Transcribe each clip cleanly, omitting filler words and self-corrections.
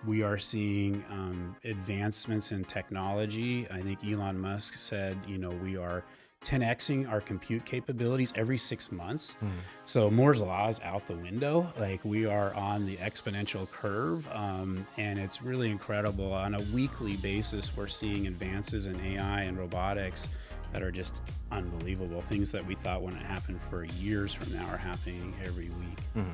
we are seeing advancements in technology. I think Elon Musk said, we are 10xing our compute capabilities every 6 months. So Moore's law is out the window. Like, we are on the exponential curve, and it's really incredible. On a weekly basis, we're seeing advances in AI and robotics that are just unbelievable. Things that we thought wouldn't happen for years from now are happening every week.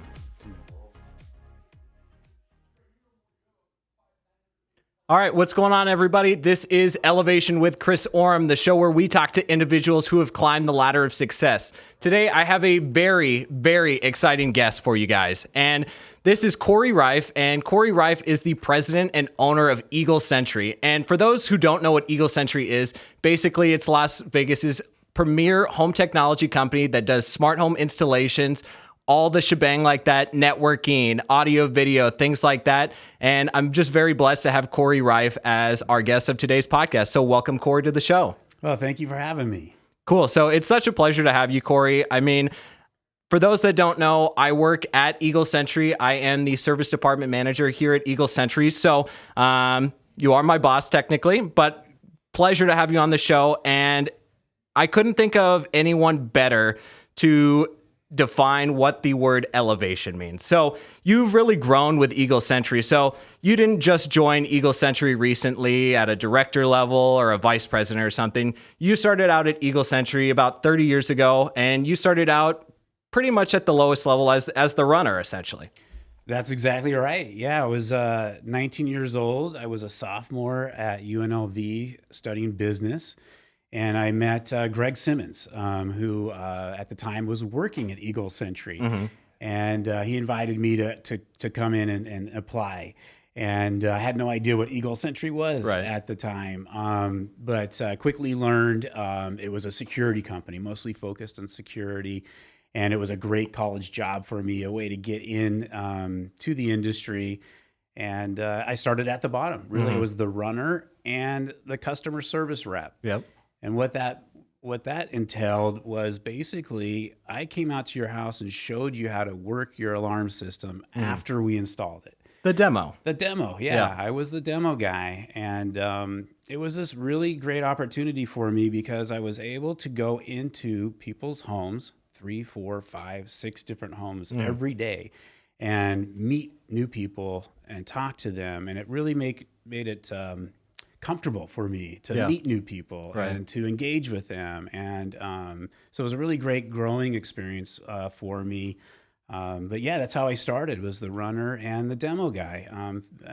All right, what's going on, everybody? This is Elevation with Chris Orem, the show where we talk to individuals who have climbed the ladder of success. Today, I have a very, very exciting guest for you guys, and this is Cory Reif, and Cory Reif is the president and owner of Eagle Sentry. And for those who don't know what Eagle Sentry is, basically it's Las Vegas's premier home technology company that does smart home installations, all the shebang like that, networking, audio, video, things like that. And I'm just very blessed to have Cory Reif as our guest of today's podcast. So welcome, Cory, to the show. Well, thank you for having me. Cool. So it's such a pleasure to have you, Cory. I mean, for those that don't know, I work at Eagle Sentry. I am the service department manager here at Eagle Sentry. So you are my boss technically, but pleasure to have you on the show. And I couldn't think of anyone better to define what the word elevation means. So you've really grown with Eagle Sentry. So you didn't just join Eagle Sentry recently at a director level or a vice president or something. You started out at Eagle Sentry about 30 years ago, and you started out pretty much at the lowest level as the runner, essentially. That's exactly right. Yeah, I was 19 years old. I was a sophomore at UNLV studying business. And I met Greg Simmons, who at the time was working at Eagle Sentry. And he invited me to come in and apply. And I had no idea what Eagle Sentry was at the time, but quickly learned it was a security company, mostly focused on security. And it was a great college job for me, a way to get in to the industry. And I started at the bottom. Really, it was the runner and the customer service rep. Yep. And what that entailed was basically I came out to your house and showed you how to work your alarm system after we installed it. The demo. The demo, yeah. I was the demo guy. And it was this really great opportunity for me because I was able to go into people's homes, 3, 4, 5, 6 different homes every day, and meet new people and talk to them. And it really made it comfortable for me to meet new people and to engage with them. And so it was a really great growing experience for me. But yeah, that's how I started, was the runner and the demo guy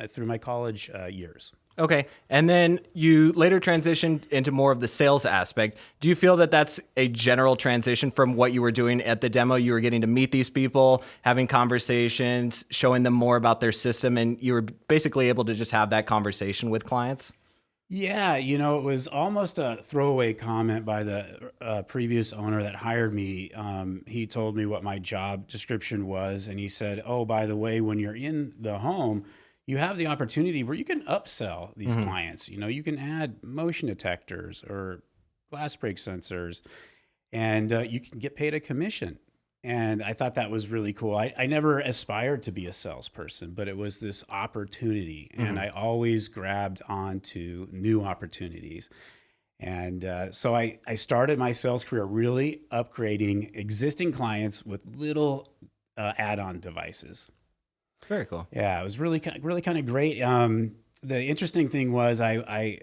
through my college years. Okay. And then you later transitioned into more of the sales aspect. Do you feel that that's a general transition from what you were doing at the demo? You were getting to meet these people, having conversations, showing them more about their system, and you were basically able to just have that conversation with clients? Yeah, it was almost a throwaway comment by the previous owner that hired me. He told me what my job description was, and he said, oh, by the way, when you're in the home, you have the opportunity where you can upsell these clients. You can add motion detectors or glass break sensors, and you can get paid a commission. And I thought that was really cool. I never aspired to be a salesperson, but it was this opportunity. And I always grabbed onto new opportunities. And so I started my sales career really upgrading existing clients with little add-on devices. Very cool. Yeah, it was really kind of great. The interesting thing was I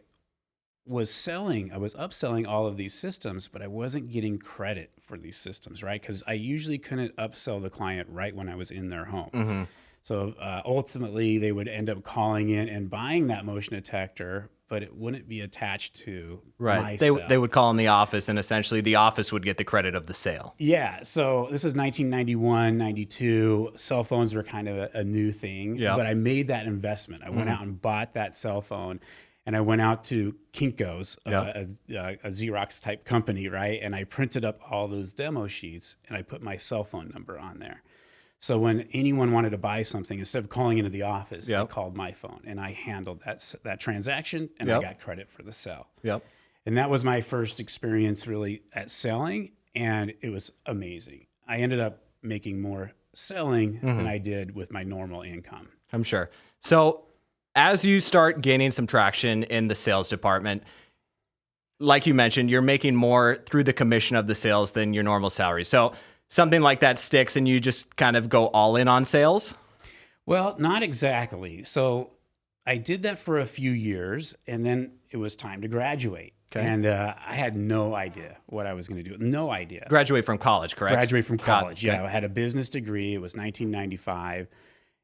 was upselling all of these systems, but I wasn't getting credit for these systems, right? Because I usually couldn't upsell the client right when I was in their home. So ultimately, they would end up calling in and buying that motion detector, but it wouldn't be attached to my sale. They would call in the office, and essentially the office would get the credit of the sale. Yeah. So this is 1991, 92. Cell phones were kind of a new thing, but I made that investment. I went out and bought that cell phone. And I went out to Kinko's, a Xerox type company, right? And I printed up all those demo sheets and I put my cell phone number on there. So when anyone wanted to buy something, instead of calling into the office, they called my phone and I handled that transaction and I got credit for the sale. And that was my first experience really at selling, and it was amazing. I ended up making more selling than I did with my normal income. I'm sure. So as you start gaining some traction in the sales department, like you mentioned, you're making more through the commission of the sales than your normal salary. So something like that sticks and you just kind of go all in on sales? Well, not exactly. So I did that for a few years, and then it was time to graduate. Okay. And I had no idea what I was going to do. No idea. Graduate from college, correct? Graduate from college. Okay. Yeah, I had a business degree. It was 1995,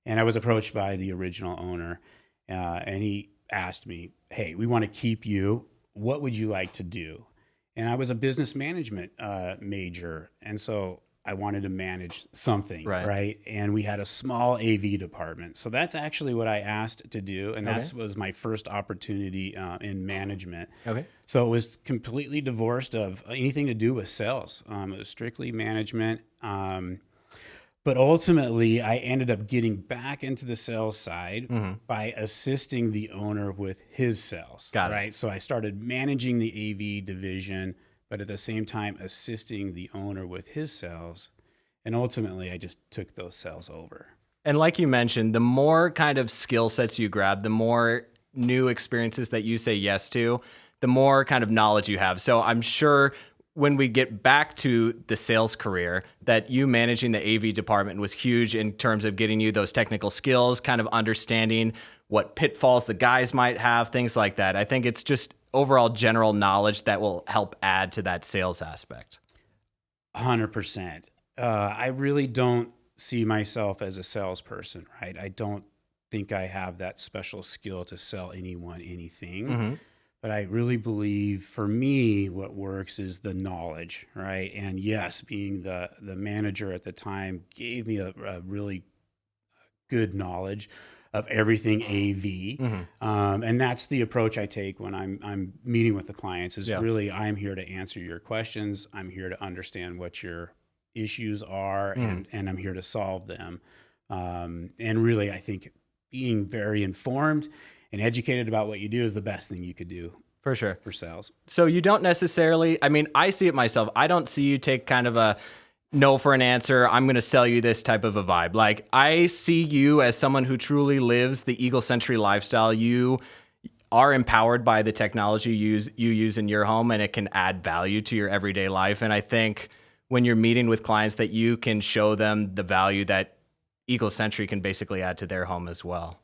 and I was approached by the original owner, and he asked me, "Hey, we want to keep you. What would you like to do?" And I was a business management major, and so I wanted to manage something, right? And we had a small AV department. So that's actually what I asked to do. And that was my first opportunity in management. Okay. So it was completely divorced of anything to do with sales. It was strictly management. But ultimately, I ended up getting back into the sales side by assisting the owner with his sales. Got it. Right. So I started managing the AV division, but at the same time assisting the owner with his sales. And ultimately, I just took those sales over. And like you mentioned, the more kind of skill sets you grab, the more new experiences that you say yes to, the more kind of knowledge you have. So I'm sure when we get back to the sales career, that you managing the AV department was huge in terms of getting you those technical skills, kind of understanding what pitfalls the guys might have, things like that. I think it's just overall general knowledge that will help add to that sales aspect. 100%. I really don't see myself as a salesperson, right? I don't think I have that special skill to sell anyone anything. But I really believe for me, what works is the knowledge, right? And yes, being the manager at the time gave me a really good knowledge of everything AV. And that's the approach I take when I'm meeting with the clients is really, I'm here to answer your questions. I'm here to understand what your issues are and I'm here to solve them. And really, I think being very informed and educated about what you do is the best thing you could do. For sure. For sales. So you don't necessarily, I mean, I see it myself. I don't see you take kind of a no for an answer. I'm going to sell you this type of a vibe. Like I see you as someone who truly lives the Eagle Sentry lifestyle. You are empowered by the technology you use in your home, and it can add value to your everyday life. And I think when you're meeting with clients that you can show them the value that Eagle Sentry can basically add to their home as well.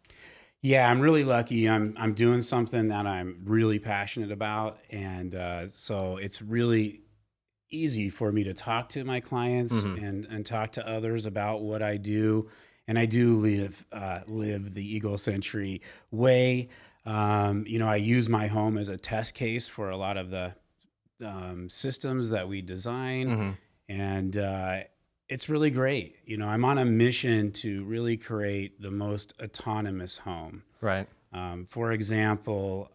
Yeah, I'm really lucky. I'm doing something that I'm really passionate about, and so it's really easy for me to talk to my clients and talk to others about what I do. And I do live the Eagle Sentry way. I use my home as a test case for a lot of the systems that we design, and it's really great. I'm on a mission to really create the most autonomous home. Right. For example,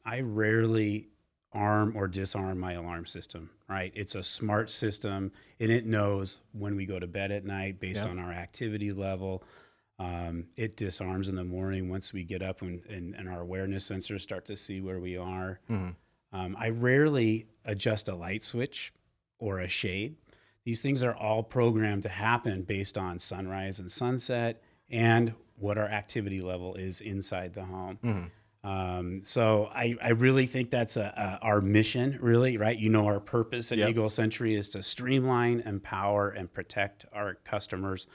I rarely arm or disarm my alarm system, right? It's a smart system, and it knows when we go to bed at night based on our activity level. It disarms in the morning once we get up and our awareness sensors start to see where we are. I rarely adjust a light switch or a shade. These things are all programmed to happen based on sunrise and sunset and what our activity level is inside the home. So I really think that's our mission, really, right? Our purpose at Eagle Sentry is to streamline, empower, and protect our customers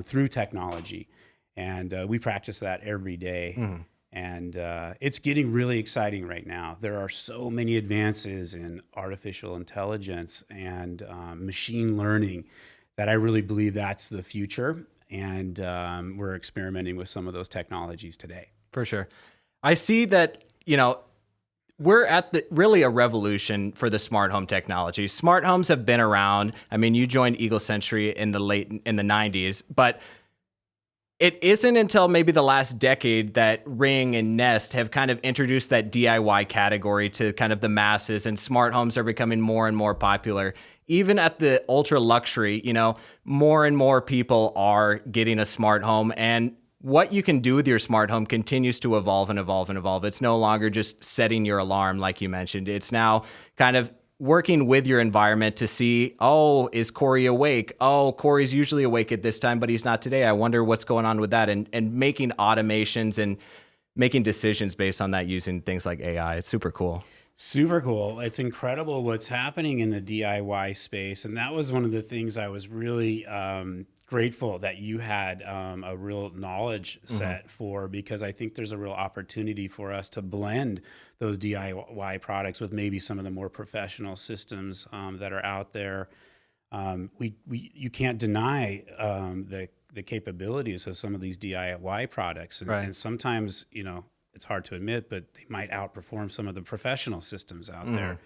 through technology. And we practice that every day. And it's getting really exciting right now. There are so many advances in artificial intelligence and machine learning that I really believe that's the future. And we're experimenting with some of those technologies today. For sure. I see that, we're at really a revolution for the smart home technology. Smart homes have been around. I mean, you joined Eagle Sentry in the 90s, but it isn't until maybe the last decade that Ring and Nest have kind of introduced that DIY category to kind of the masses, and smart homes are becoming more and more popular. Even at the ultra luxury, more and more people are getting a smart home, and what you can do with your smart home continues to evolve and evolve and evolve. It's no longer just setting your alarm, like you mentioned. It's now kind of working with your environment to see, oh, is Cory awake? Oh, Cory's usually awake at this time, but he's not today. I wonder what's going on with that. And making automations and making decisions based on that using things like AI. It's super cool. Super cool. It's incredible what's happening in the DIY space. And that was one of the things I was really grateful that you had a real knowledge set for, because I think there's a real opportunity for us to blend those DIY products with maybe some of the more professional systems that are out there. You can't deny the capabilities of some of these DIY products. And sometimes, it's hard to admit, but they might outperform some of the professional systems out there.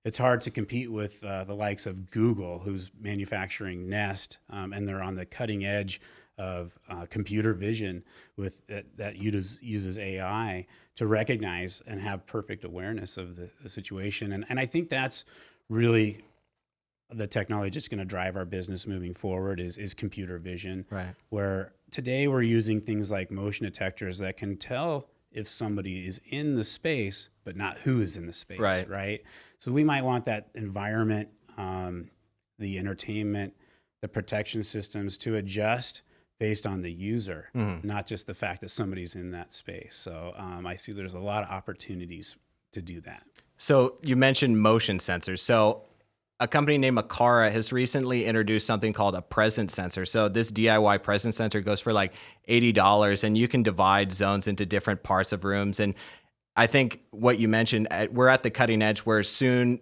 It's hard to compete with the likes of Google, who's manufacturing Nest, and they're on the cutting edge of computer vision with that uses AI to recognize and have perfect awareness of the situation. And I think that's really the technology just going to drive our business moving forward is computer vision, where today we're using things like motion detectors that can tell if somebody is in the space, but not who is in the space, right? So we might want that environment, the entertainment, the protection systems to adjust based on the user, not just the fact that somebody's in that space. So I see there's a lot of opportunities to do that. So you mentioned motion sensors. So a company named Akara has recently introduced something called a presence sensor. So this DIY presence sensor goes for like $80, and you can divide zones into different parts of rooms. And I think what you mentioned, we're at the cutting edge where soon,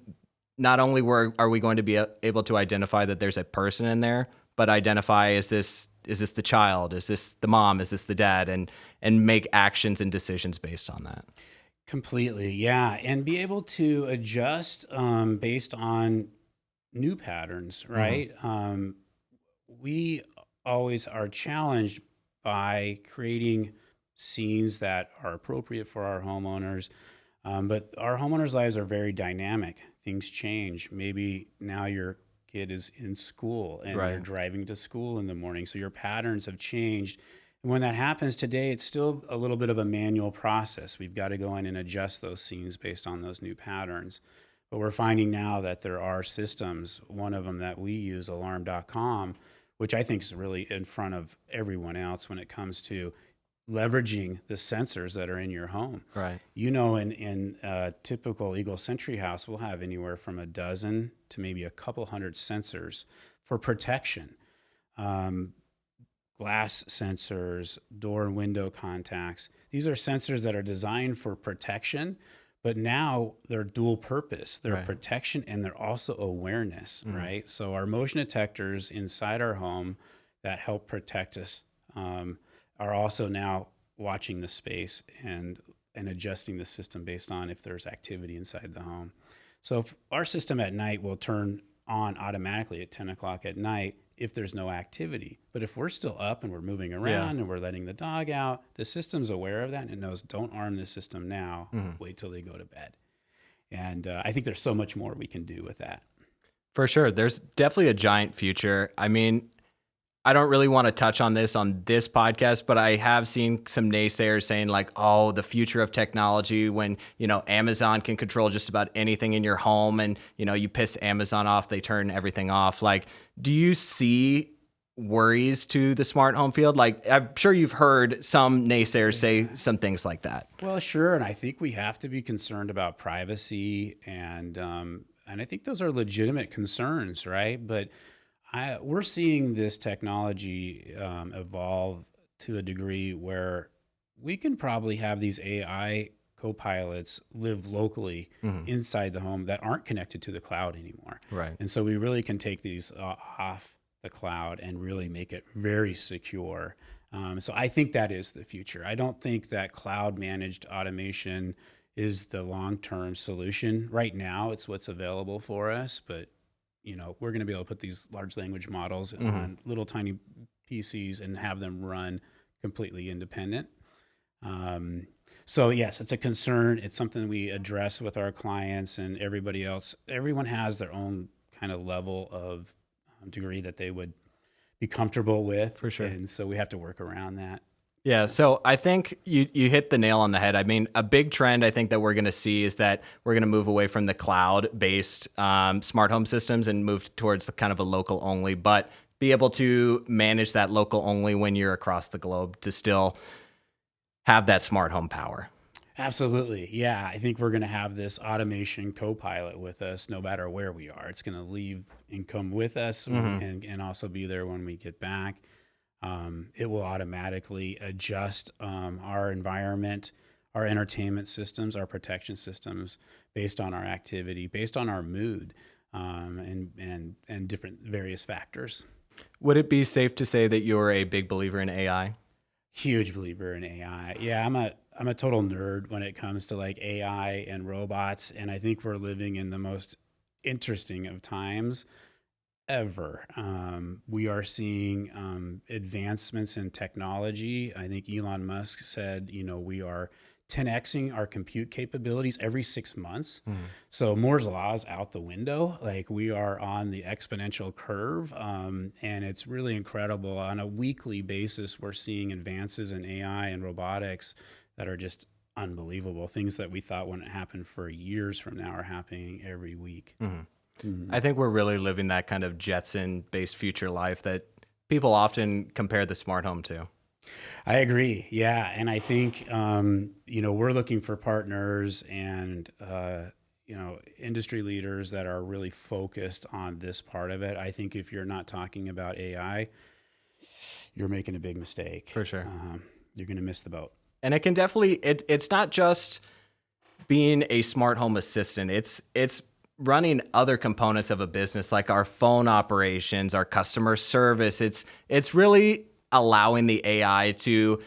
not only are we going to be able to identify that there's a person in there, but identify, is this the child? Is this the mom? Is this the dad? And make actions and decisions based on that. Completely, yeah. And be able to adjust based on new patterns, right? We always are challenged by creating scenes that are appropriate for our homeowners. But our homeowners' lives are very dynamic. Things change. Maybe now your kid is in school and you're driving to school in the morning. So your patterns have changed. And when that happens today, it's still a little bit of a manual process. We've got to go in and adjust those scenes based on those new patterns. But we're finding now that there are systems, one of them that we use, alarm.com, which I think is really in front of everyone else when it comes to leveraging the sensors that are in your home. In a typical Eagle Sentry house, we'll have anywhere from a dozen to maybe a couple hundred sensors for protection. Glass sensors, door and window contacts. These are sensors that are designed for protection, but now they're dual purpose. They're protection and they're also awareness, right? So our motion detectors inside our home that help protect us are also now watching the space and adjusting the system based on if there's activity inside the home. So if our system at night will turn on automatically at 10 o'clock at night if there's no activity. But if we're still up and we're moving around and we're letting the dog out, the system's aware of that and it knows, don't arm the system now, wait till they go to bed. And I think there's so much more we can do with that. For sure. There's definitely a giant future. I mean, I don't really want to touch on this podcast, but I have seen some naysayers saying like, oh, the future of technology when, Amazon can control just about anything in your home and, you piss Amazon off, they turn everything off. Like, do you see worries to the smart home field? Like, I'm sure you've heard some naysayers say some things like that. Well, sure. And I think we have to be concerned about privacy and I think those are legitimate concerns, right? But we're seeing this technology evolve to a degree where we can probably have these AI co-pilots live locally inside the home that aren't connected to the cloud anymore. And so we really can take these off the cloud and really make it very secure. So I think that is the future. I don't think that cloud managed automation is the long-term solution. Right now, it's what's available for us, but we're going to be able to put these large language models on little tiny PCs and have them run completely independent. So yes, it's a concern. It's something we address with our clients and everybody else. Everyone has their own kind of level of degree that they would be comfortable with. For sure. And so we have to work around that. Yeah, so I think you hit the nail on the head. I mean, a big trend I think that we're going to see is that we're going to move away from the cloud-based smart home systems and move towards the kind of a local only, but be able to manage that local only when you're across the globe to still have that smart home power. Absolutely. Yeah. I think we're going to have this automation co-pilot with us no matter where we are. It's going to leave and come with us and also be there when we get back. It will automatically adjust our environment, our entertainment systems, our protection systems based on our activity, based on our mood, and different various factors. Would it be safe to say that you're a big believer in AI? Huge believer in AI. Yeah, I'm a total nerd when it comes to like AI and robots, and I think we're living in the most interesting of times ever. We are seeing advancements in technology. I think Elon Musk said, we are 10xing our compute capabilities every 6 months. So Moore's law is out the window. Like we are on the exponential curve, and it's really incredible. On a weekly basis, we're seeing advances in AI and robotics that are just unbelievable. Things that we thought wouldn't happen for years from now are happening every week. I think we're really living that kind of Jetson-based future life that people often compare the smart home to. I agree. Yeah. And I think, we're looking for partners and, industry leaders that are really focused on this part of it. I think if you're not talking about AI, you're making a big mistake. For sure. You're going to miss the boat. And it can definitely, it's not just being a smart home assistant. It's running other components of a business like our phone operations, our customer service. It's really allowing the AI to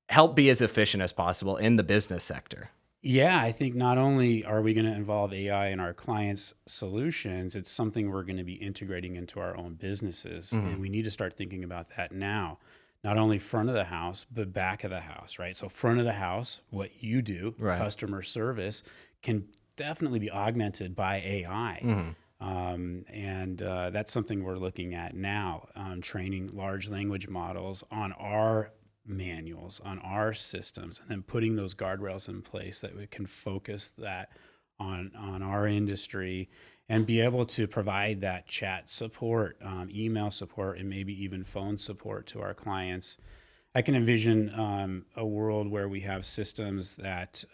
help be as efficient as possible in the business sector. Yeah, I think not only are we going to involve AI in our clients' solutions, it's something we're going to be integrating into our own businesses. And we need to start thinking about that now. Not only front of the house, but back of the house, right? So front of the house, what you do, Right. customer service, can definitely be augmented by AI. That's something we're looking at now, training large language models on our manuals, on our systems, and then putting those guardrails in place that we can focus that on our industry and be able to provide that chat support, email support, and maybe even phone support to our clients. I can envision a world where we have systems that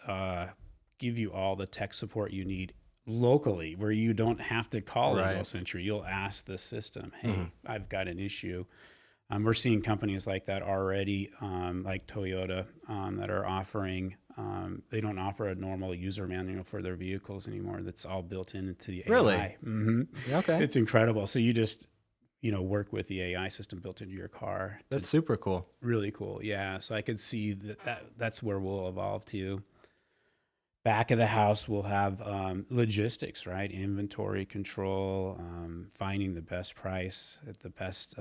give you all the tech support you need locally, where you don't have to call Eagle Sentry. You'll ask the system, hey, I've got an issue. We're seeing companies like that already, like Toyota, that are offering, they don't offer a normal user manual for their vehicles anymore. That's all built into the AI. Really? Okay. It's incredible. So you just, work with the AI system built into your car. That's super cool. Really cool. Yeah. So I could see that's where we'll evolve to. Back of the house, we'll have logistics, right? Inventory control, finding the best price at the best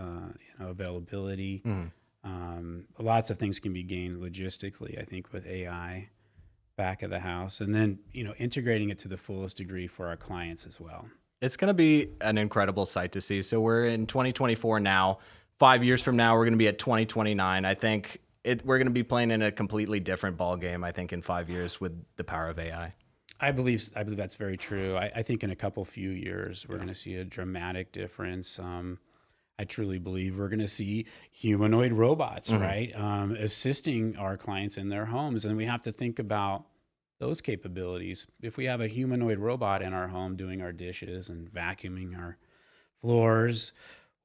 availability. Lots of things can be gained logistically, I think, with AI back of the house. And then, integrating it to the fullest degree for our clients as well. It's going to be an incredible sight to see. So we're in 2024 now. 5 years from now, we're going to be at 2029. I think we're going to be playing in a completely different ball game, I think, in 5 years with the power of AI. I believe that's very true. I think in a few years, we're going to see a dramatic difference. I truly believe we're going to see humanoid robots, right? Assisting our clients in their homes. And we have to think about those capabilities. If we have a humanoid robot in our home doing our dishes and vacuuming our floors,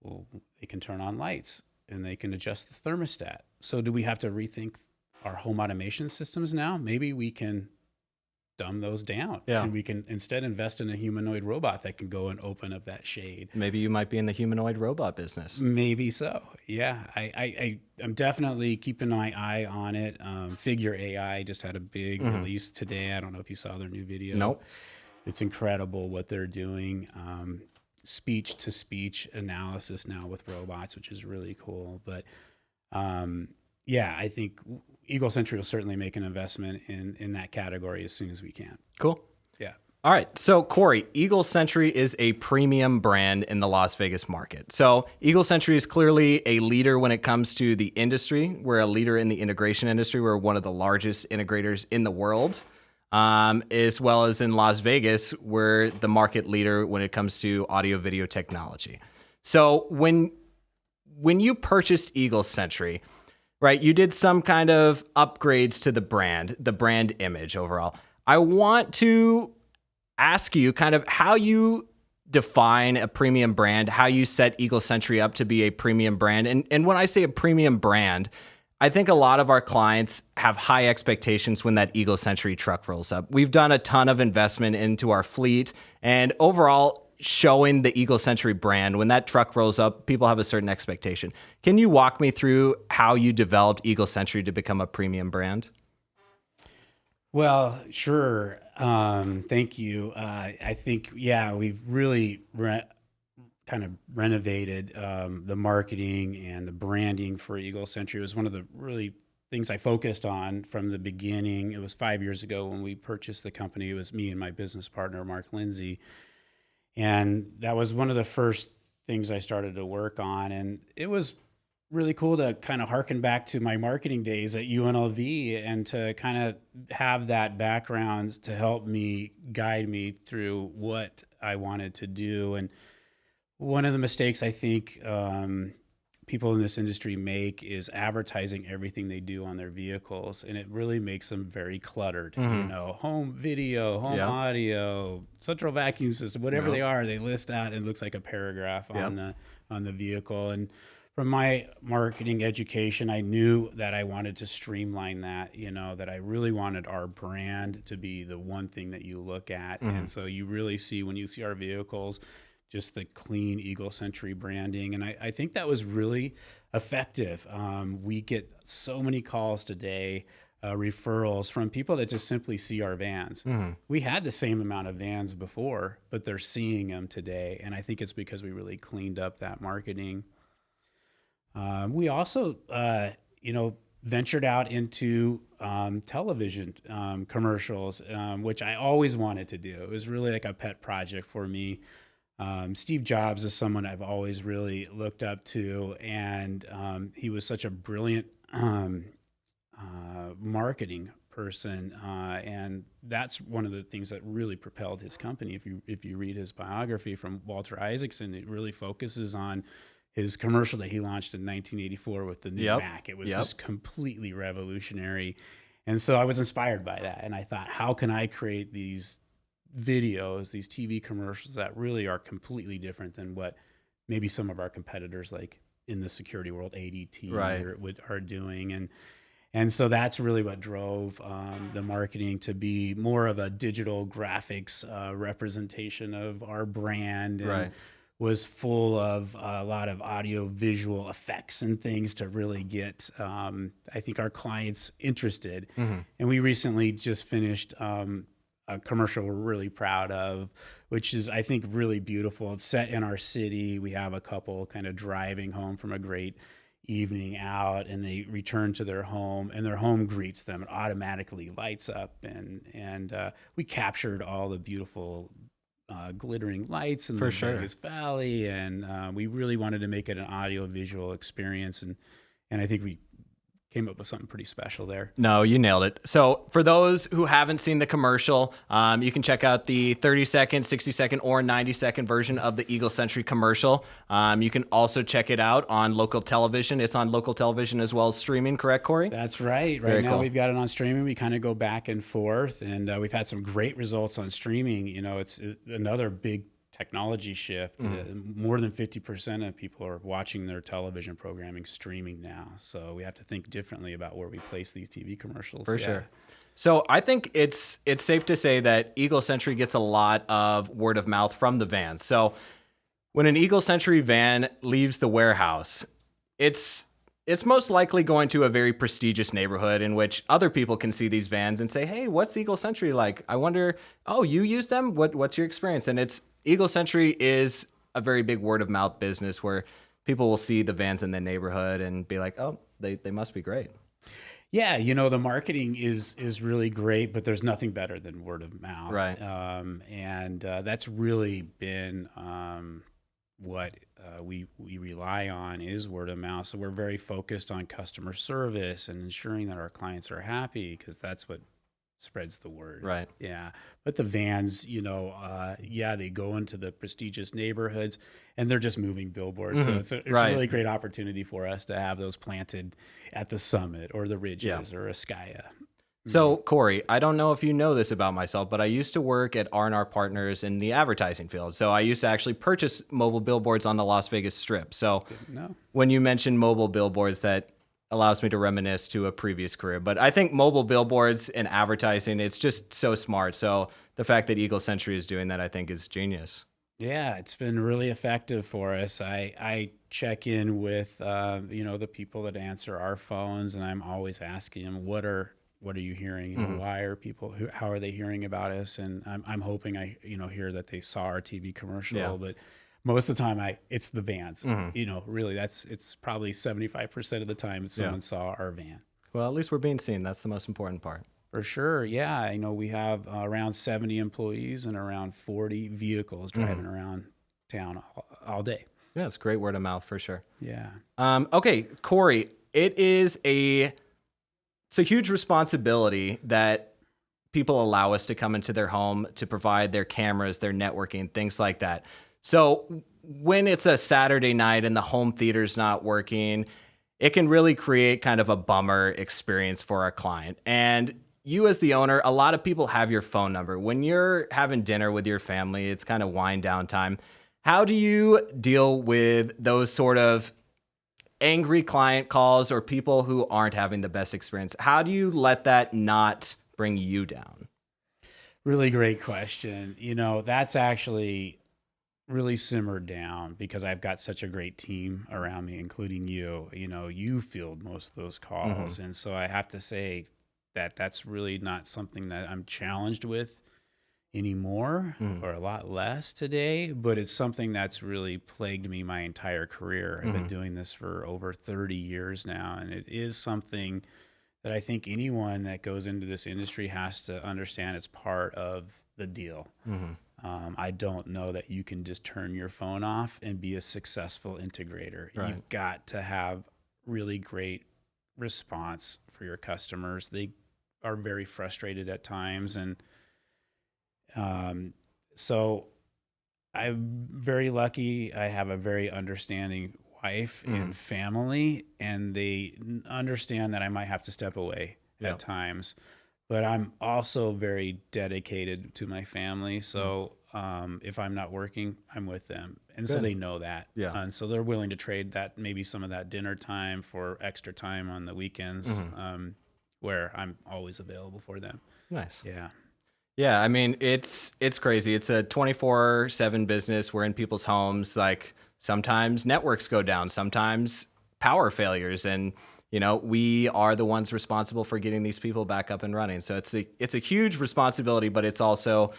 well, they can turn on lights and they can adjust the thermostat. So do we have to rethink our home automation systems now? Maybe we can dumb those down. Yeah. And we can instead invest in a humanoid robot that can go and open up that shade. Maybe you might be in the humanoid robot business. Maybe so. Yeah. I'm definitely keeping my eye on it. Figure AI just had a big release today. I don't know if you saw their new video. Nope. It's incredible what they're doing. Speech to speech analysis now with robots, which is really cool. But I think Eagle Sentry will certainly make an investment in that category as soon as we can. Cool. Yeah. All right. So, Cory, Eagle Sentry is a premium brand in the Las Vegas market. So, Eagle Sentry is clearly a leader when it comes to the industry. We're a leader in the integration industry. We're one of the largest integrators in the world, as well as in Las Vegas. We're the market leader when it comes to audio video technology. So, when you purchased Eagle Sentry, right? You did some kind of upgrades to the brand image overall. I want to ask you kind of how you define a premium brand, how you set Eagle Sentry up to be a premium brand. And when I say a premium brand, I think a lot of our clients have high expectations when that Eagle Sentry truck rolls up. We've done a ton of investment into our fleet, and overall showing the Eagle Sentry brand, when that truck rolls up, people have a certain expectation. Can you walk me through how you developed Eagle Sentry to become a premium brand? Well, sure. Thank you. I think, yeah, we've really kind of renovated the marketing and the branding for Eagle Sentry. It was one of the really things I focused on from the beginning. It was 5 years ago when we purchased the company. It was me and my business partner, Mark Lindsay. And that was one of the first things I started to work on. And it was really cool to kind of harken back to my marketing days at UNLV and to kind of have that background to help me guide me through what I wanted to do. And one of the mistakes I think people in this industry make is advertising everything they do on their vehicles, and it really makes them very cluttered. You know, home video, home Yep. audio, central vacuum system, whatever Yep. they are, they list out and it looks like a paragraph Yep. on the vehicle. And from my marketing education, I knew that I wanted to streamline that, you know, that I really wanted our brand to be the one thing that you look at. And so you really see, when you see our vehicles, just the clean Eagle Sentry branding. And I think that was really effective. We get so many calls today, referrals from people that just simply see our vans. We had the same amount of vans before, but they're seeing them today. And I think it's because we really cleaned up that marketing. We also, you know, ventured out into television commercials, which I always wanted to do. It was really like a pet project for me. Steve Jobs is someone I've always really looked up to, and he was such a brilliant marketing person, and that's one of the things that really propelled his company. If you read his biography from Walter Isaacson, it really focuses on his commercial that he launched in 1984 with the new Yep. Mac. It was Yep. just completely revolutionary, and so I was inspired by that, and I thought, how can I create these videos, these TV commercials that really are completely different than what maybe some of our competitors, like in the security world, ADT Right. are doing. And so that's really what drove the marketing to be more of a digital graphics representation of our brand, and Right. was full of a lot of audio visual effects and things to really get, I think, our clients interested. And we recently just finished a commercial we're really proud of, which is, I think, really beautiful. It's set in our city. We have a couple kind of driving home from a great evening out, and they return to their home, and their home greets them. It automatically lights up, and we captured all the beautiful glittering lights in For the sure. Vegas Valley, and we really wanted to make it an audio visual experience, and I think we came up with something pretty special there. No, you nailed it. So for those who haven't seen the commercial, you can check out the 30-second, 60-second, or 90-second version of the Eagle Sentry commercial. You can also check it out on local television. It's on local television as well as streaming, correct, Cory? That's right. Very Right now cool. we've got it on streaming. We kind of go back and forth, and we've had some great results on streaming. You know, it's another big technology shift. More than 50% of people are watching their television programming streaming now. So we have to think differently about where we place these TV commercials. For sure. So I think it's safe to say that Eagle Sentry gets a lot of word of mouth from the vans. So when an Eagle Sentry van leaves the warehouse, it's most likely going to a very prestigious neighborhood in which other people can see these vans and say, "Hey, what's Eagle Sentry like? I wonder, oh, you use them? What's your experience?" And Eagle Sentry is a very big word of mouth business where people will see the vans in the neighborhood and be like, "Oh, they must be great." Yeah, you know, the marketing is really great, but there's nothing better than word of mouth. Right. And that's really been what we rely on, is word of mouth. So we're very focused on customer service and ensuring that our clients are happy, because that's what spreads the word. Right. Yeah. But the vans, yeah, they go into the prestigious neighborhoods and they're just moving billboards. So it's a Right. really great opportunity for us to have those planted at the summit or the ridges or Askaya. So, Cory, I don't know if you know this about myself, but I used to work at R&R Partners in the advertising field. So I used to actually purchase mobile billboards on the Las Vegas Strip. So No. when you mentioned mobile billboards, that allows me to reminisce to a previous career. But I think mobile billboards in advertising, it's just so smart. So the fact that Eagle Sentry is doing that, I think, is genius. Yeah, it's been really effective for us. I check in with the people that answer our phones, and I'm always asking them what are you hearing? Why are people how are they hearing about us? And I'm hoping I hear that they saw our TV commercial, but most of the time it's the vans. Really it's probably 75% of the time someone saw our van. Well, at least we're being seen. That's the most important part. For sure. Yeah. I know we have around 70 employees and around 40 vehicles driving around town all day. Yeah, it's great word of mouth for sure. Yeah. Okay, Cory, it's a huge responsibility that people allow us to come into their home to provide their cameras, their networking, things like that. So when it's a Saturday night and the home theater's not working, it can really create kind of a bummer experience for our client. And you as the owner, a lot of people have your phone number. When you're having dinner with your family, it's kind of wind down time. How do you deal with those sort of angry client calls or people who aren't having the best experience? How do you let that not bring you down? Really great question. That's actually really simmered down because I've got such a great team around me, including you. You field most of those calls. And so I have to say that that's really not something that I'm challenged with anymore or a lot less today, but it's something that's really plagued me my entire career. I've been doing this for over 30 years now, and it is something that I think anyone that goes into this industry has to understand it's part of the deal. I don't know that you can just turn your phone off and be a successful integrator. Right. You've got to have really great response for your customers. They are very frustrated at times, and so I'm very lucky. I have a very understanding wife and family, and they understand that I might have to step away at times, but I'm also very dedicated to my family. So if I'm not working, I'm with them. And so they know that. Yeah. And so they're willing to trade that, maybe some of that dinner time for extra time on the weekends, where I'm always available for them. Nice. Yeah. Yeah, I mean, it's crazy. It's a 24/7 business. We're in people's homes. Like sometimes networks go down, sometimes power failures, and we are the ones responsible for getting these people back up and running. So it's a huge responsibility, but it's also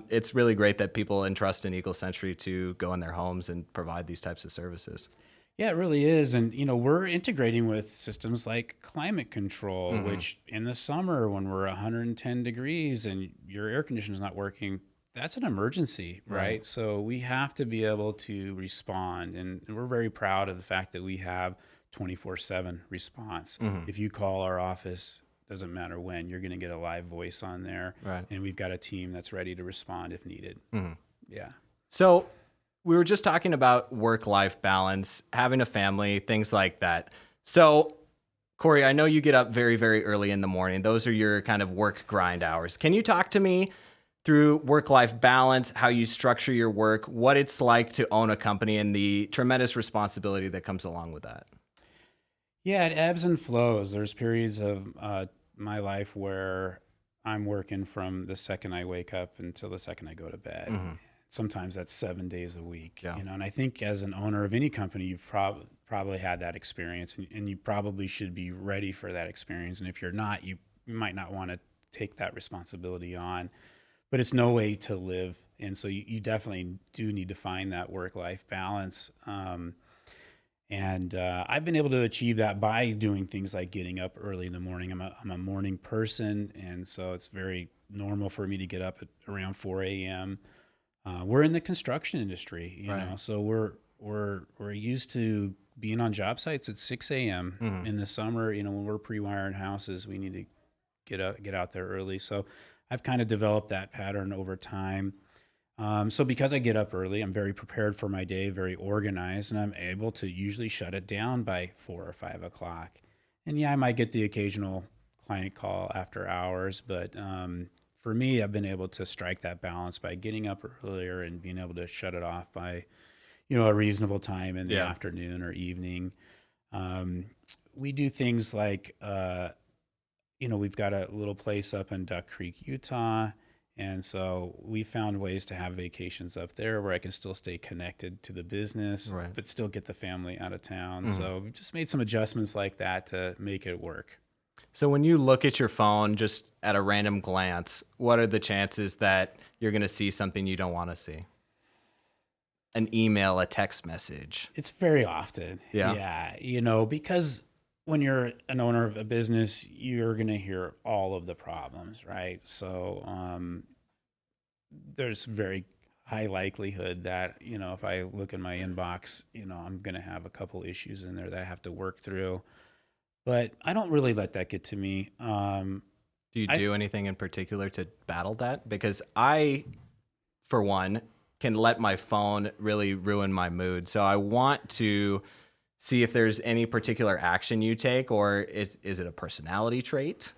it's really great that people entrust in Eagle Sentry to go in their homes and provide these types of services. Yeah, it really is. And, we're integrating with systems like climate control, which in the summer when we're 110 degrees and your air conditioner is not working, that's an emergency, right? So we have to be able to respond. And we're very proud of the fact that we have 24/7 response. If you call our office, doesn't matter when, you're going to get a live voice on there. Right. And we've got a team that's ready to respond if needed. Yeah. So we were just talking about work-life balance, having a family, things like that. So, Cory, I know you get up very, very early in the morning. Those are your kind of work grind hours. Can you talk to me through work-life balance, how you structure your work, what it's like to own a company, and the tremendous responsibility that comes along with that? Yeah, it ebbs and flows. There's periods of my life where I'm working from the second I wake up until the second I go to bed. Sometimes that's 7 days a week, and I think as an owner of any company, you've probably had that experience, and you probably should be ready for that experience. And if you're not, you might not want to take that responsibility on, but it's no way to live. And so you definitely do need to find that work-life balance. And I've been able to achieve that by doing things like getting up early in the morning. I'm a morning person, and so it's very normal for me to get up at around 4 a.m. We're in the construction industry, you know, so we're used to being on job sites at 6 a.m. In the summer. When we're pre-wiring houses, we need to get out there early. So I've kind of developed that pattern over time. So because I get up early, I'm very prepared for my day, very organized, and I'm able to usually shut it down by 4 or 5 o'clock. And yeah, I might get the occasional client call after hours, but for me, I've been able to strike that balance by getting up earlier and being able to shut it off by, a reasonable time in the Yeah. afternoon or evening. We do things like, we've got a little place up in Duck Creek, Utah. And so we found ways to have vacations up there where I can still stay connected to the business, Right. but still get the family out of town. So we've just made some adjustments like that to make it work. So when you look at your phone just at a random glance, what are the chances that you're going to see something you don't want to see? An email, a text message. It's very often. Yeah. Yeah. Because when you're an owner of a business, you're going to hear all of the problems, right? So there's very high likelihood that, if I look in my inbox, I'm going to have a couple issues in there that I have to work through. But I don't really let that get to me. Do you I- do anything in particular to battle that? Because I, for one, can let my phone really ruin my mood. So I want to see if there's any particular action you take, or is it a personality trait?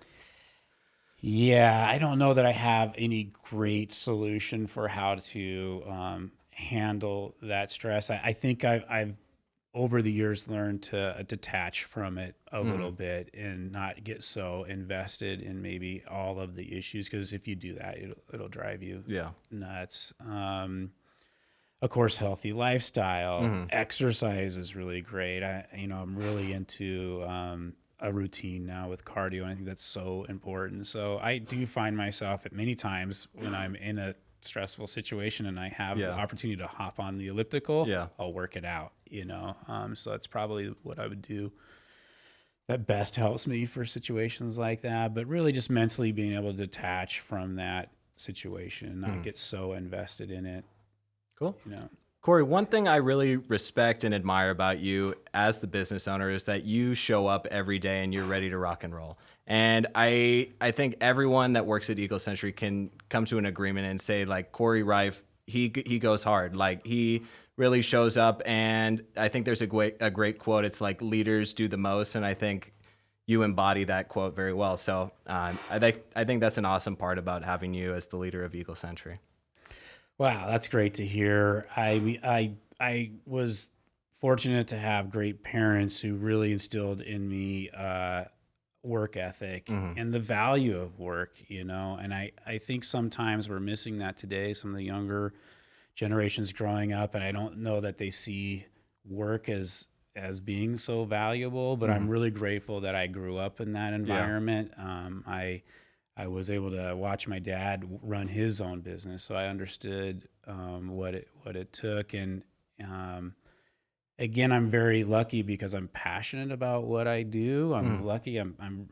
Yeah, I don't know that I have any great solution for how to handle that stress. I think I've over the years learned to detach from it a little bit and not get so invested in maybe all of the issues, because if you do that, it'll drive you Yeah. nuts. Of course, healthy lifestyle, exercise is really great. I'm really into a routine now with cardio, and I think that's so important. So I do find myself at many times when I'm in a stressful situation and I have the opportunity to hop on the elliptical, I'll work it out, So that's probably what I would do that best helps me for situations like that. But really just mentally being able to detach from that situation and not get so invested in it. Cool. You know, Cory, one thing I really respect and admire about you as the business owner is that you show up every day and you're ready to rock and roll. And I think everyone that works at Eagle Sentry can come to an agreement and say, like, Cory Reif, he goes hard. Like, he really shows up. And I think there's a great quote. It's like, leaders do the most. And I think you embody that quote very well. So I think that's an awesome part about having you as the leader of Eagle Sentry. wow, that's great to hear. I was fortunate to have great parents who really instilled in me work ethic and the value of work, and I think sometimes we're missing that today. Some of the younger generations growing up, and I don't know that they see work as being so valuable, but I'm really grateful that I grew up in that environment. I was able to watch my dad run his own business, so I understood what it took. And again, I'm very lucky because I'm passionate about what I do. I'm lucky. I'm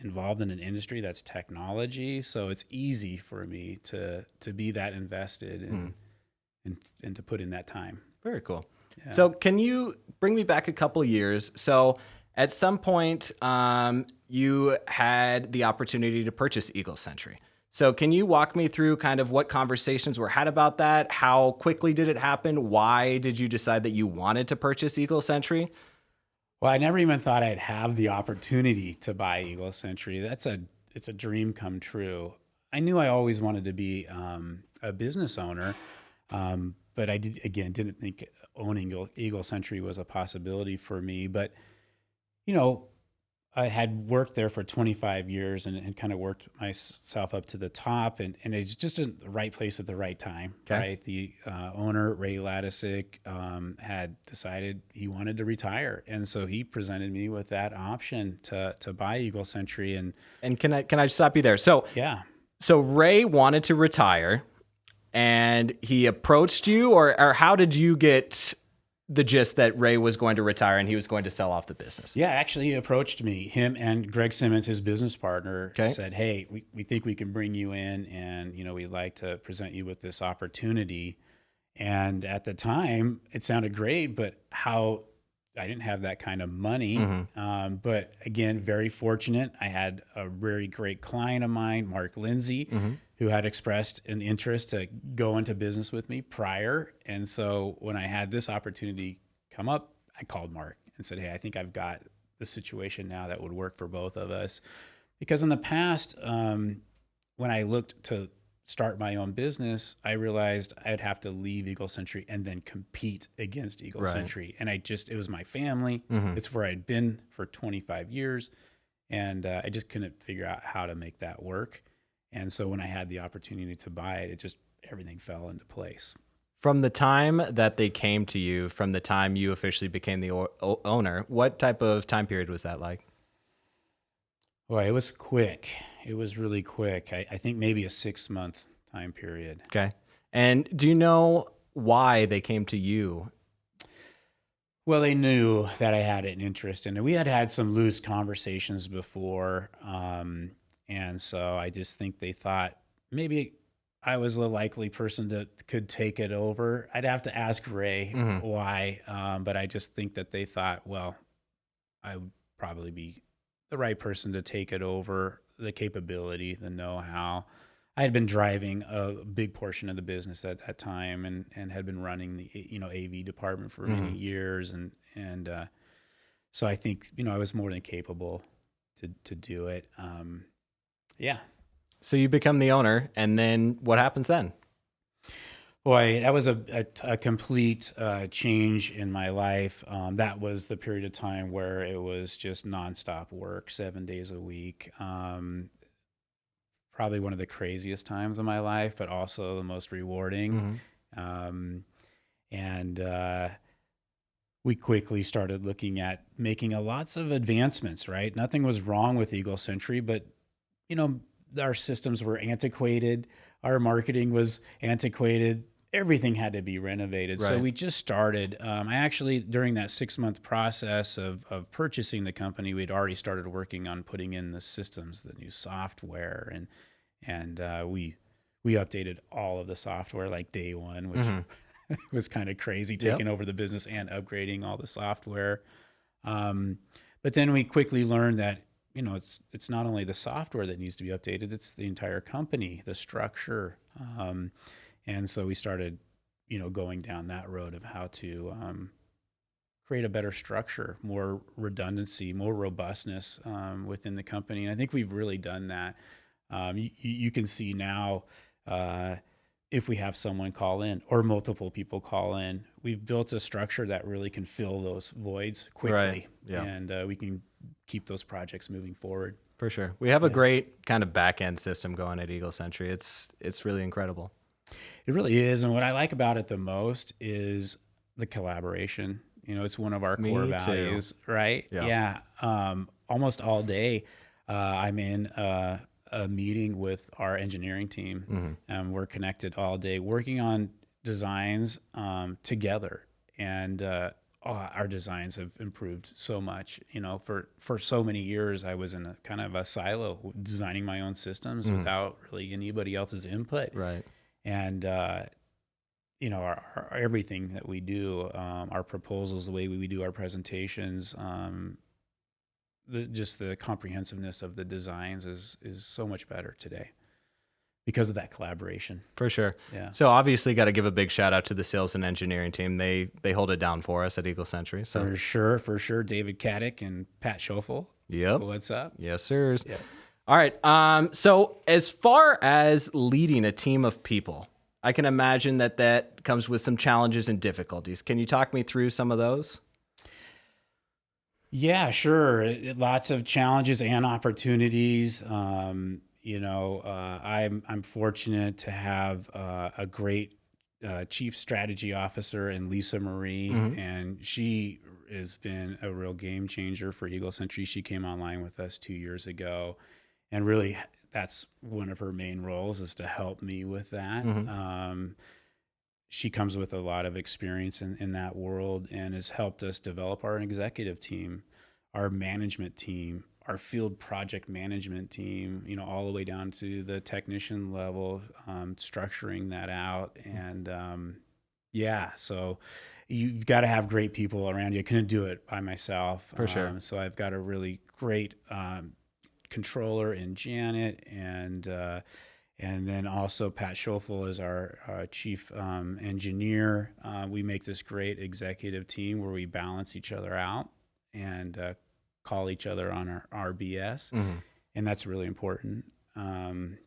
involved in an industry that's technology, so it's easy for me to be that invested and to put in that time. Very cool. Yeah. So can you bring me back a couple years? So at some point, you had the opportunity to purchase Eagle Sentry. So can you walk me through kind of what conversations were had about that? How quickly did it happen? Why did you decide that you wanted to purchase Eagle Sentry? Well, I never even thought I'd have the opportunity to buy Eagle Sentry. It's a dream come true. I knew I always wanted to be a business owner, but I didn't think owning Eagle Sentry was a possibility for me. But I had worked there for 25 years and kind of worked myself up to the top, and it's just in the right place at the right time. Okay. Right, the owner Ray Ladisick had decided he wanted to retire, and so he presented me with that option to buy Eagle Sentry. And can I stop you there? So Yeah. So Ray wanted to retire, and he approached you, or how did you get the gist that Ray was going to retire and he was going to sell off the business? Yeah, actually, he approached me. Him and Greg Simmons, his business partner, Okay. said, "Hey, we think we can bring you in, and we'd like to present you with this opportunity." And at the time, it sounded great, but how I didn't have that kind of money. But again, very fortunate. I had a very great client of mine, Mark Lindsay, who had expressed an interest to go into business with me prior. And so when I had this opportunity come up, I called Mark and said, hey, I think I've got the situation now that would work for both of us. Because in the past, when I looked to start my own business, I realized I'd have to leave Eagle Sentry and then compete against Eagle Sentry. And it was my family. It's where I'd been for 25 years. And I just couldn't figure out how to make that work. And so when I had the opportunity to buy it, everything fell into place. From the time that they came to you, from the time you officially became the owner, what type of time period was that like? Well, it was quick. It was really quick. I think maybe a 6-month time period. Okay. And do you know why they came to you? Well, they knew that I had an interest in it. We had had some loose conversations before. And so I just think they thought maybe I was the likely person that could take it over. I'd have to ask Ray why. But I just think that they thought, well, I would probably be the right person to take it over, the capability, the know-how. I had been driving a big portion of the business at that time and had been running the AV department for many years. And so I think, I was more than capable to do it. Yeah. So you become the owner, and then what happens then? Boy, that was a complete change in my life. That was the period of time where it was just nonstop work, 7 days a week. Probably one of the craziest times of my life, but also the most rewarding. We quickly started looking at making lots of advancements, right? Nothing was wrong with Eagle Sentry, but our systems were antiquated. Our marketing was antiquated. Everything had to be renovated. Right. So we just started. I actually, during that 6-month process of purchasing the company, we'd already started working on putting in the systems, the new software, and we updated all of the software like day one, which was kind of crazy, taking over the business and upgrading all the software. But then we quickly learned that it's not only the software that needs to be updated; it's the entire company, the structure. And so we started, going down that road of how to create a better structure, more redundancy, more robustness within the company. And I think we've really done that. You can see now if we have someone call in or multiple people call in, we've built a structure that really can fill those voids quickly. Right. Yeah. And we can keep those projects moving forward. For sure. We have a great kind of back end system going at Eagle Sentry. It's really incredible. It really is. And what I like about it the most is the collaboration. It's one of our core values, right? Yeah. Almost all day, I'm in a meeting with our engineering team, and we're connected all day working on designs together. And our designs have improved so much. For so many years, I was in a kind of a silo designing my own systems without really anybody else's input. Right. And, our everything that we do, our proposals, the way we do our presentations, just the comprehensiveness of the designs is so much better today because of that collaboration. For sure. Yeah. So obviously got to give a big shout out to the sales and engineering team. They hold it down for us at Eagle Sentry. So For sure. David Caddick and Pat Schoeffel. Yep. What's up? Yes, sirs. Yep. All right. So as far as leading a team of people, I can imagine that comes with some challenges and difficulties. Can you talk me through some of those? Yeah, sure. Lots of challenges and opportunities. I'm fortunate to have a great chief strategy officer in Lisa Marie, and she has been a real game changer for Eagle Sentry. She came online with us 2 years ago, and really that's one of her main roles is to help me with that. She comes with a lot of experience in that world and has helped us develop our executive team, our management team, our field project management team, all the way down to the technician level, structuring that out. And Yeah, so you've got to have great people around you. I couldn't do it by myself. For sure. So I've got a really great controller in Janet, and then also Pat Schoeffel is our chief engineer. We make this great executive team where we balance each other out and call each other on our BS, Hmm. and that's really important. And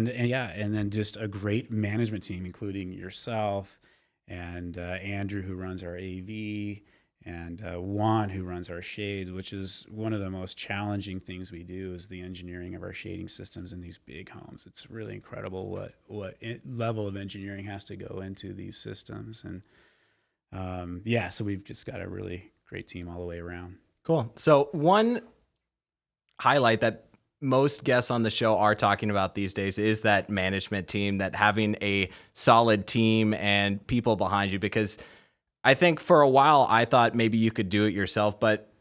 yeah, and then just a great management team, including yourself and Andrew, who runs our AV, and Juan, who runs our shades, which is one of the most challenging things we do, is the engineering of our shading systems in these big homes. It's really incredible what level of engineering has to go into these systems, and yeah, so we've just got a really great team all the way around. Cool. So one highlight that most guests on the show are talking about these days is that management team, that having a solid team and people behind you. Because I think for a while I thought maybe you could do it yourself, but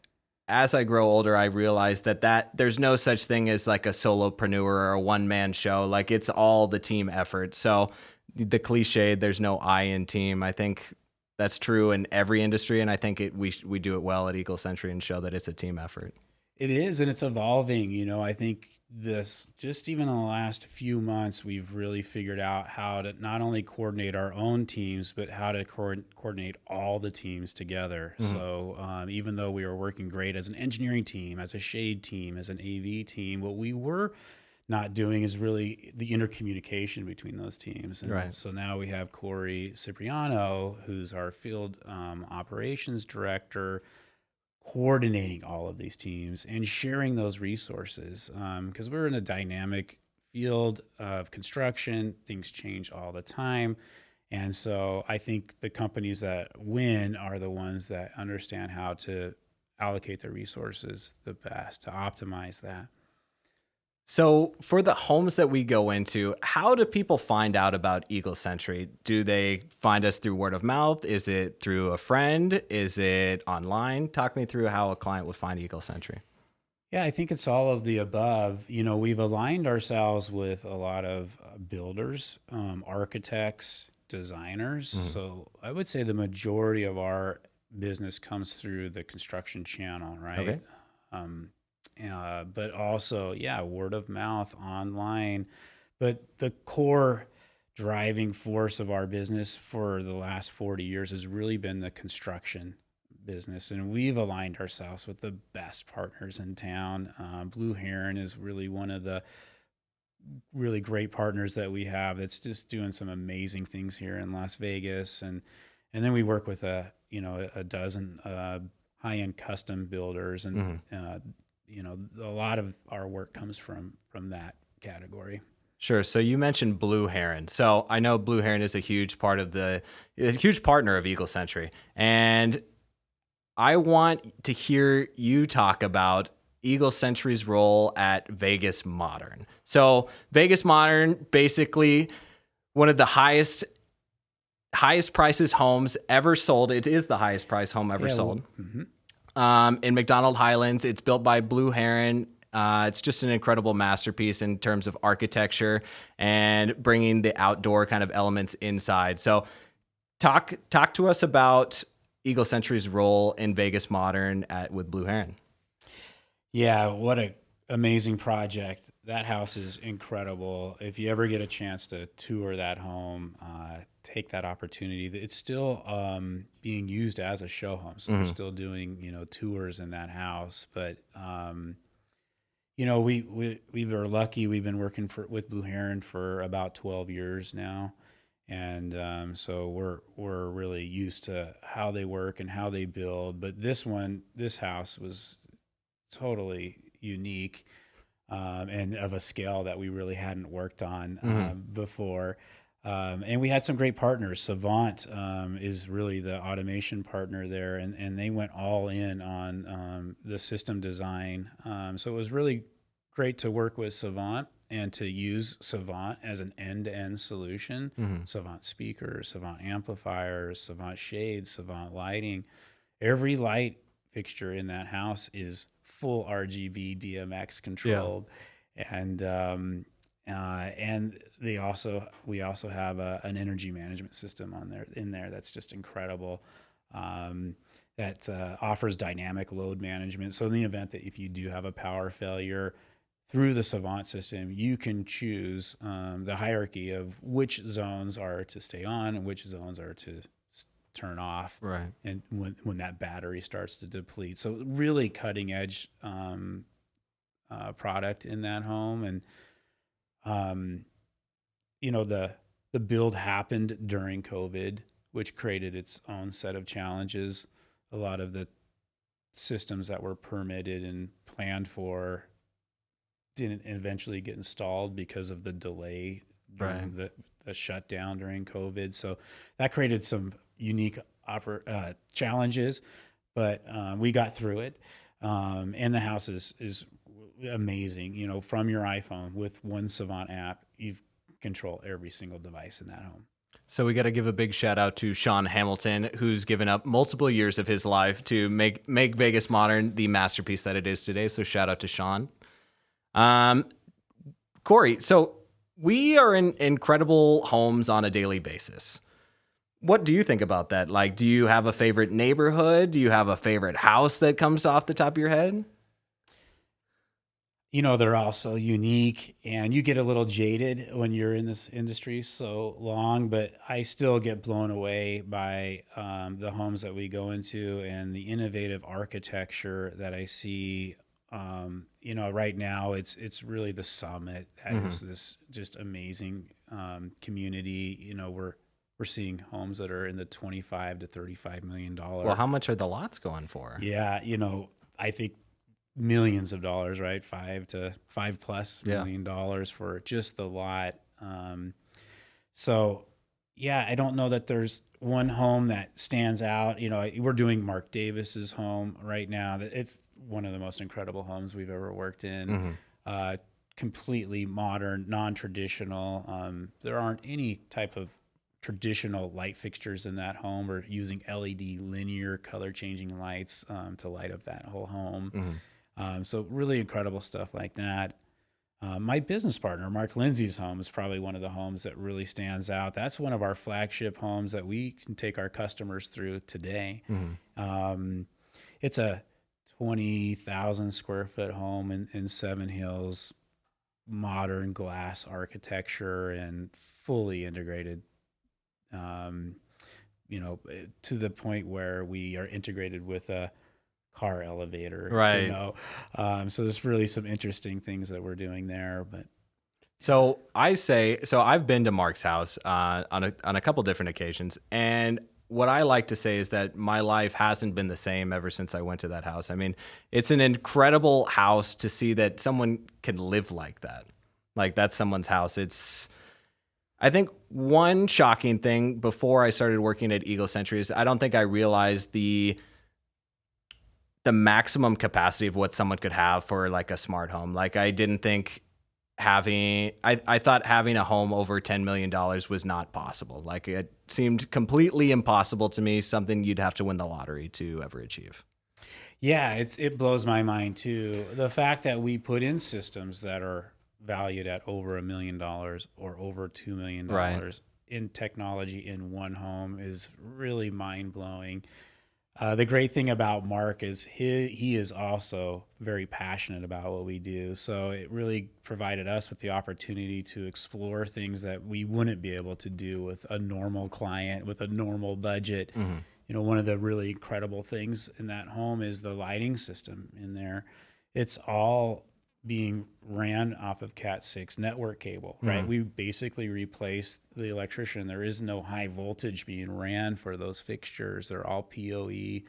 as I grow older, I realized that there's no such thing as like a solopreneur or a one-man show. Like, it's all the team effort. So the cliche, there's no I in team. I think that's true in every industry, and I think we do it well at Eagle Sentry and show that it's a team effort. It is, and it's evolving. I think this, just even in the last few months, we've really figured out how to not only coordinate our own teams, but how to coordinate all the teams together. Mhm. So even though we were working great as an engineering team, as a shade team, as an AV team, what we were not doing is really the intercommunication between those teams. And Right. so now we have Cory Cipriano, who's our field operations director, coordinating all of these teams and sharing those resources, because we're in a dynamic field of construction. Things change all the time. And so I think the companies that win are the ones that understand how to allocate their resources the best to optimize that. So for the homes that we go into, how do people find out about Eagle Sentry? Do they find us through word of mouth? Is it through a friend? Is it online? Talk me through how a client would find Eagle Sentry. Yeah, I think it's all of the above. We've aligned ourselves with a lot of builders, architects, designers. Mhm. So I would say the majority of our business comes through the construction channel, right? Okay. Um, but also, yeah, word of mouth, online. But the core driving force of our business for the last 40 years has really been the construction business, and we've aligned ourselves with the best partners in town. Blue Heron is really one of the really great partners that we have, that's just doing some amazing things here in Las Vegas. And then we work with a dozen high-end custom builders, and Mhm. a lot of our work comes from that category. Sure. So you mentioned Blue Heron. So I know Blue Heron is a huge partner of Eagle Sentry. And I want to hear you talk about Eagle Sentry's role at Vegas Modern. So Vegas Modern, basically one of the highest prices homes ever sold. It is the highest price home ever Yeah, sold. mhm. In McDonald Highlands. It's built by Blue Heron. It's just an incredible masterpiece in terms of architecture and bringing the outdoor kind of elements inside. So talk to us about Eagle Sentry's role in Vegas Modern with Blue Heron. Yeah, what a amazing project. That house is incredible. If you ever get a chance to tour that home, take that opportunity. It's still being used as a show home, so they're Mhm. still doing tours in that house. But we were lucky. We've been working with Blue Heron for about 12 years now, and so we're really used to how they work and how they build. But this house was totally unique, and of a scale that we really hadn't worked on Mhm. before. And we had some great partners. Savant is really the automation partner there, and they went all in on the system design. So it was really great to work with Savant and to use Savant as an end-to-end solution. Mhm. Savant speakers, Savant amplifiers, Savant shades, Savant lighting. Every light fixture in that house is full RGB DMX Yeah. controlled, and And we also have an energy management system in there that's just incredible. That offers dynamic load management. So in the event that if you do have a power failure through the Savant system, you can choose the hierarchy of which zones are to stay on and which zones are to turn off. Right. And when that battery starts to deplete. So really cutting edge product in that home. And the build happened during COVID, which created its own set of challenges. A lot of the systems that were permitted and planned for didn't eventually get installed because of the delay during the shutdown during COVID. So that created some unique challenges, but we got through it. And the house is amazing. From your iPhone with one Savant app, you control every single device in that home. So we got to give a big shout out to Sean Hamilton, who's given up multiple years of his life to make Vegas Modern the masterpiece that it is today. So shout out to Sean. Cory, so we are in incredible homes on a daily basis. What do you think about that? Like, do you have a favorite neighborhood? Do you have a favorite house that comes off the top of your head? They're all so unique, and you get a little jaded when you're in this industry so long, but I still get blown away by the homes that we go into and the innovative architecture that I see. Right now it's really the Summit that is this just amazing community. We're seeing homes that are in the $25 to $35 million. Well, how much are the lots going for? Yeah, I think millions of dollars, right? $5+ million for just the lot. So yeah, I don't know that there's one home that stands out. We're doing Mark Davis's home right now. It's one of the most incredible homes we've ever worked in. Completely modern, non-traditional. There aren't any type of traditional light fixtures in that home. We're using LED linear color changing lights to light up that whole home. So really incredible stuff like that. My business partner, Mark Lindsay's home, is probably one of the homes that really stands out. That's one of our flagship homes that we can take our customers through today. It's a 20,000 square foot home in Seven Hills, modern glass architecture and fully integrated, to the point where we are integrated with a car elevator, right? So there's really some interesting things that we're doing there. But so I've been to Mark's house on a couple different occasions, and what I like to say is that my life hasn't been the same ever since I went to that house. I mean, it's an incredible house to see that someone can live like that. Like, that's someone's house. I think one shocking thing before I started working at Eagle Sentry is I don't think I realized the maximum capacity of what someone could have for like a smart home. Like, I didn't think I thought having a home over $10 million was not possible. Like, it seemed completely impossible to me, something you'd have to win the lottery to ever achieve. Yeah, it blows my mind too. The fact that we put in systems that are valued at over $1 million or over $2 million in technology in one home is really mind blowing. The great thing about Mark is he is also very passionate about what we do. So it really provided us with the opportunity to explore things that we wouldn't be able to do with a normal client, with a normal budget. One of the really incredible things in that home is the lighting system in there. It's all being ran off of Cat 6 network cable, right? We basically replaced the electrician. There is no high voltage being ran for those fixtures. They're all PoE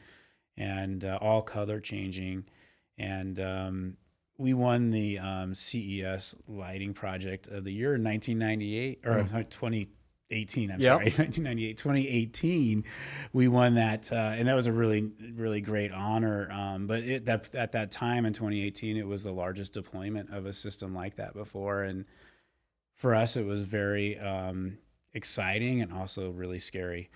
and all color changing. And we won the CES lighting project of the year in 1998, or 2018, I'm sorry, 1998, 2018, we won that, and that was a really, really great honor. But at that time in 2018, it was the largest deployment of a system like that before, and for us, it was very exciting and also really scary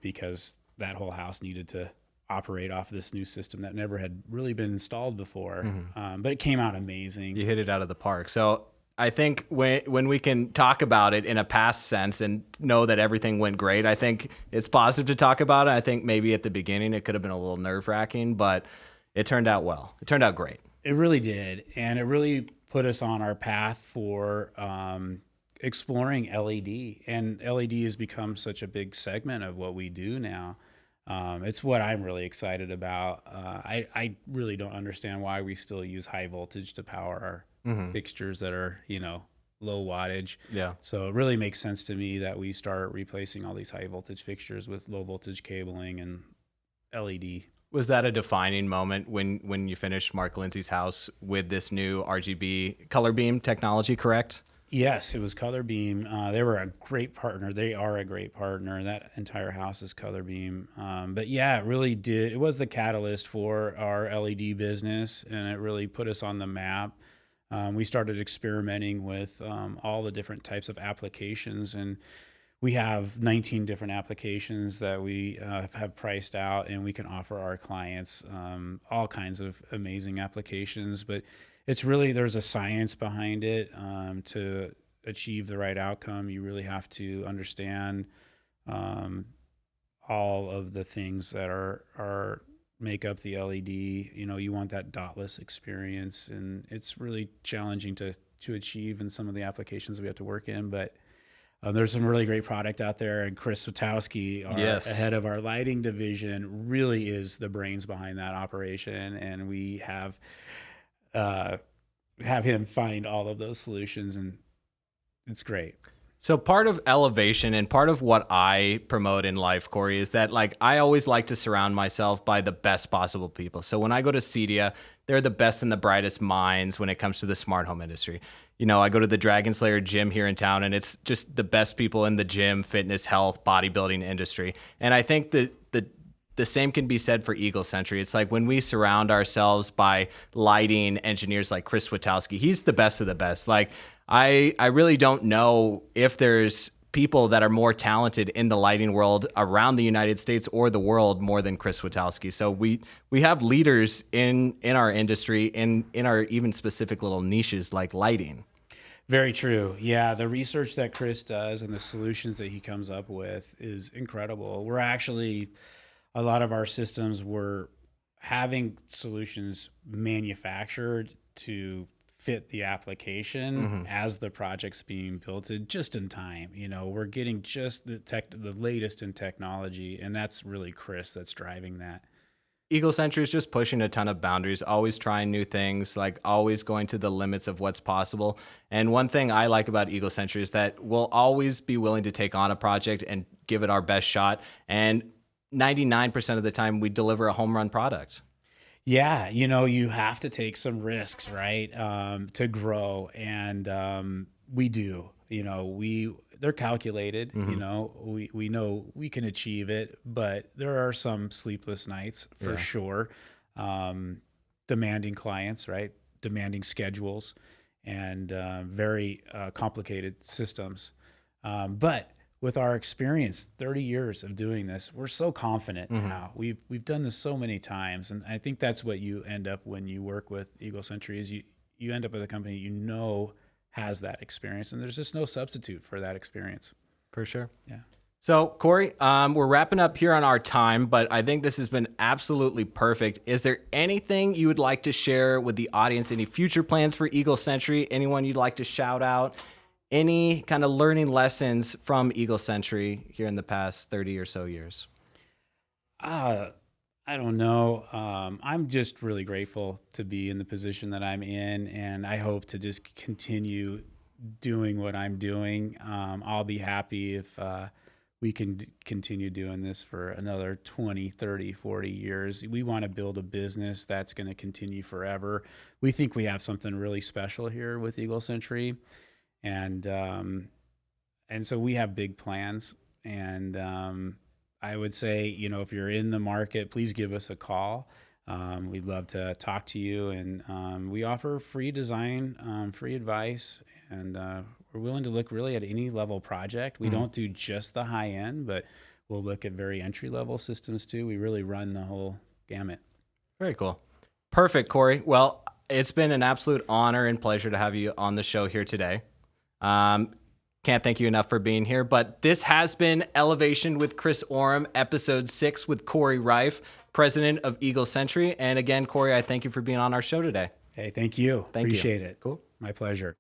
because that whole house needed to operate off this new system that never had really been installed before. But it came out amazing. You hit it out of the park. So I think when we can talk about it in a past sense and know that everything went great, I think it's positive to talk about it. I think maybe at the beginning it could have been a little nerve-wracking, but it turned out well. It turned out great. It really did, and it really put us on our path for exploring LED. And LED has become such a big segment of what we do now. It's what I'm really excited about. I really don't understand why we still use high voltage to power our fixtures that are, low wattage. Yeah. So it really makes sense to me that we start replacing all these high voltage fixtures with low voltage cabling and LED. Was that a defining moment when you finished Mark Lindsay's house with this new RGB color beam technology, correct? Yes, it was Color Beam. They were a great partner. They are a great partner. That entire house is Color Beam. But yeah, it really did. It was the catalyst for our LED business, and it really put us on the map. We started experimenting with all the different types of applications, and we have 19 different applications that we have priced out, and we can offer our clients all kinds of amazing applications. But it's really, there's a science behind it. To achieve the right outcome, you really have to understand all of the things that are make up the LED. You want that dotless experience, and it's really challenging to achieve in some of the applications we have to work in. But there's some really great product out there, and Chris Swatowski, our head of our lighting division, really is the brains behind that operation, and we have him find all of those solutions, and it's great. So part of elevation and part of what I promote in life, Cory, is that I always like to surround myself by the best possible people. So when I go to CEDIA, they're the best and the brightest minds when it comes to the smart home industry. I go to the Dragon Slayer gym here in town, and it's just the best people in the gym, fitness, health, bodybuilding industry. And I think that the same can be said for Eagle Sentry. It's like when we surround ourselves by lighting engineers like Chris Swatowski, he's the best of the best. I really don't know if there's people that are more talented in the lighting world around the United States or the world more than Chris Swatowski. So we have leaders in our industry, in our even specific little niches like lighting. Very true. Yeah, the research that Chris does and the solutions that he comes up with is incredible. We're actually, a lot of our systems, we're having solutions manufactured to fit the application as the project's being built just in time. We're getting just the latest in technology, and that's really Chris that's driving that. Eagle Sentry is just pushing a ton of boundaries, always trying new things, always going to the limits of what's possible. And one thing I like about Eagle Sentry is that we'll always be willing to take on a project and give it our best shot. And 99% of the time, we deliver a home run product. Yeah, you have to take some risks, right, to grow, and we do. They're calculated. We know we can achieve it, but there are some sleepless nights for sure. Demanding clients, right? Demanding schedules, and very complicated systems. But with our experience, 30 years of doing this, we're so confident now. We've done this so many times, and I think that's what you end up when you work with Eagle Sentry is you end up with a company has that experience, and there's just no substitute for that experience. For sure. Yeah. So, Cory, we're wrapping up here on our time, but I think this has been absolutely perfect. Is there anything you would like to share with the audience? Any future plans for Eagle Sentry? Anyone you'd like to shout out? Any kind of learning lessons from Eagle Sentry here in the past 30 or so years? I don't know. I'm just really grateful to be in the position that I'm in, and I hope to just continue doing what I'm doing. I'll be happy if we can continue doing this for another 20, 30, 40 years. We want to build a business that's going to continue forever. We think we have something really special here with Eagle Sentry. And so we have big plans, and I would say, if you're in the market, please give us a call. We'd love to talk to you, and we offer free design, free advice, and we're willing to look really at any level project. We don't do just the high end, but we'll look at very entry level systems too. We really run the whole gamut. Very cool. Perfect, Cory. Well, it's been an absolute honor and pleasure to have you on the show here today. Can't thank you enough for being here, but this has been Elevation with Chris Oram, episode 6 with Cory Reif, president of Eagle Sentry. And again, Cory, I thank you for being on our show today. Hey, thank you. Thank you. Appreciate it. Cool. My pleasure.